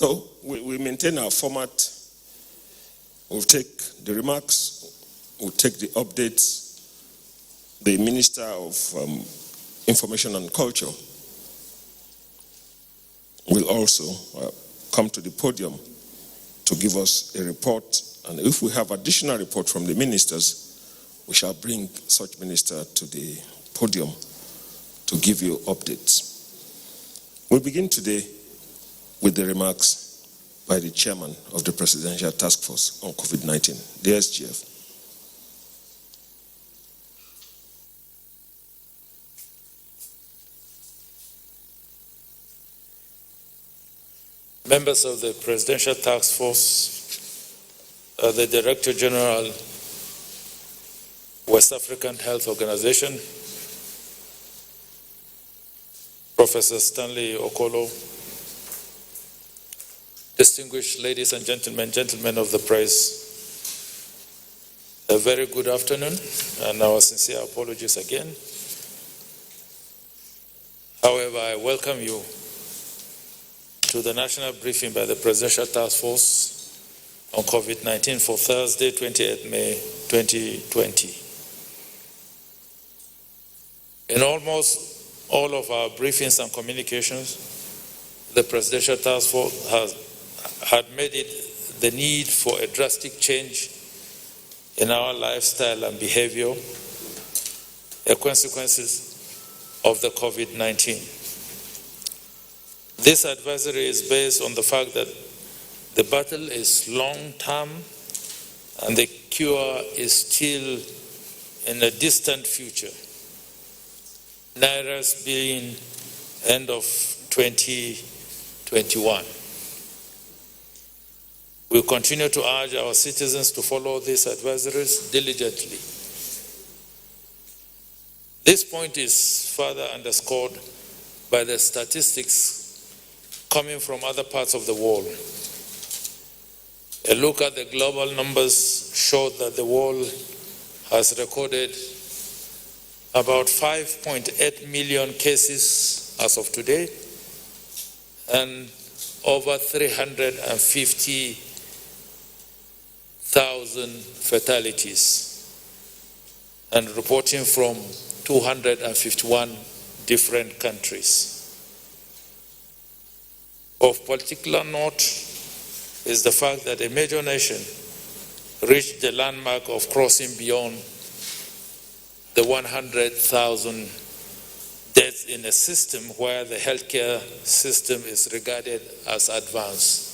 So we maintain our format. We'll take the remarks, we'll take the updates. The Minister of Information and Culture will also come to the podium to give us a report. And if we have additional report from the ministers, we shall bring such minister to the podium to give you updates. We begin today with the remarks by the chairman of the Presidential Task Force on COVID-19, the SGF. Members of the Presidential Task Force, the Director General, West African Health Organization, Professor Stanley Okolo, distinguished ladies and gentlemen of the press, a very good afternoon, and our sincere apologies again. However, I welcome you to the national briefing by the Presidential Task Force on COVID-19 for Thursday, 28 May 2020. In almost all of our briefings and communications, the Presidential Task Force had made it the need for a drastic change in our lifestyle and behavior, as consequences of the COVID-19. This advisory is based on the fact that the battle is long-term and the cure is still in a distant future, nearest being end of 2021. We continue to urge our citizens to follow these advisories diligently. This point is further underscored by the statistics coming from other parts of the world. A look at the global numbers showed that the world has recorded about 5.8 million cases as of today and over 350,000 fatalities, and reporting from 251 different countries. Of particular note is the fact that a major nation reached the landmark of crossing beyond the 100,000 deaths in a system where the healthcare system is regarded as advanced.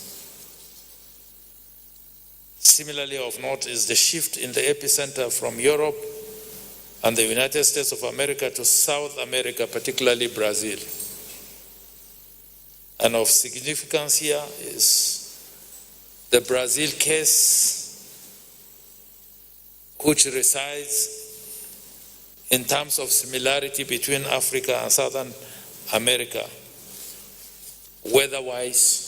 Similarly of note is the shift in the epicenter from Europe and the United States of America to South America, particularly Brazil. And of significance here is the Brazil case, which resides in terms of similarity between Africa and Southern America, weather-wise,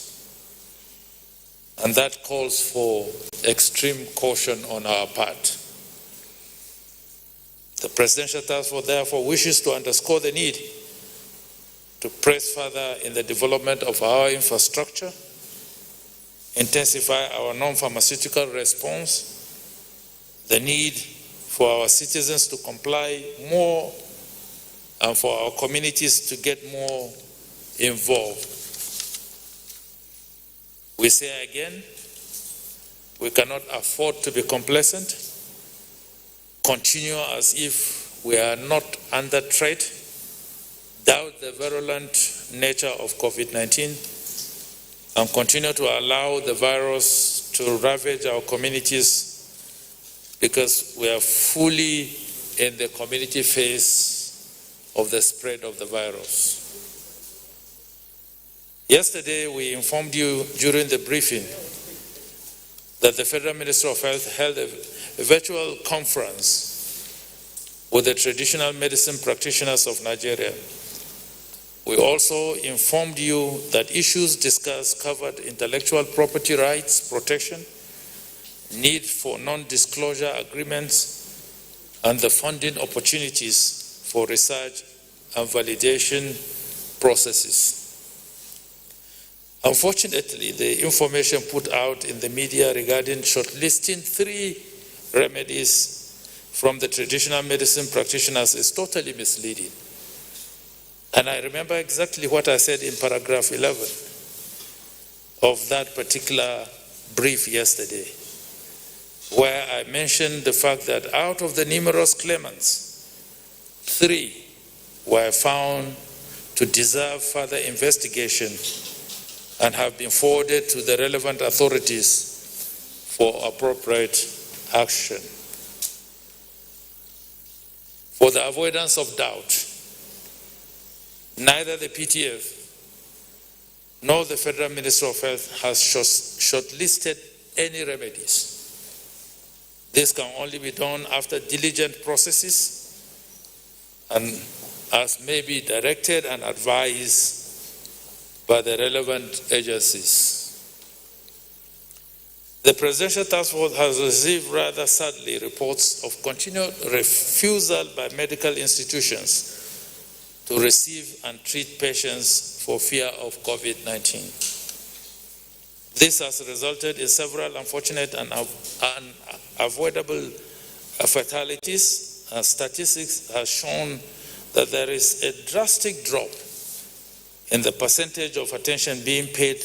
and that calls for extreme caution on our part. The Presidential Task Force therefore wishes to underscore the need to press further in the development of our infrastructure, intensify our non-pharmaceutical response, the need for our citizens to comply more and for our communities to get more involved. We say again, we cannot afford to be complacent, continue as if we are not under threat, doubt the virulent nature of COVID-19, and continue to allow the virus to ravage our communities because we are fully in the community phase of the spread of the virus. Yesterday, we informed you during the briefing that the Federal Minister of Health held a virtual conference with the traditional medicine practitioners of Nigeria. We also informed you that issues discussed covered intellectual property rights protection, need for non-disclosure agreements, and the funding opportunities for research and validation processes. Unfortunately, the information put out in the media regarding shortlisting 3 remedies from the traditional medicine practitioners is totally misleading. And I remember exactly what I said in paragraph 11 of that particular brief yesterday, where I mentioned the fact that out of the numerous claimants, 3 were found to deserve further investigation and have been forwarded to the relevant authorities for appropriate action. For the avoidance of doubt, neither the PTF nor the Federal Ministry of Health has shortlisted any remedies. This can only be done after diligent processes and as may be directed and advised by the relevant agencies. The Presidential Task Force has received rather sadly reports of continued refusal by medical institutions to receive and treat patients for fear of COVID-19. This has resulted in several unfortunate and unavoidable fatalities, and statistics have shown that there is a drastic drop in the percentage of attention being paid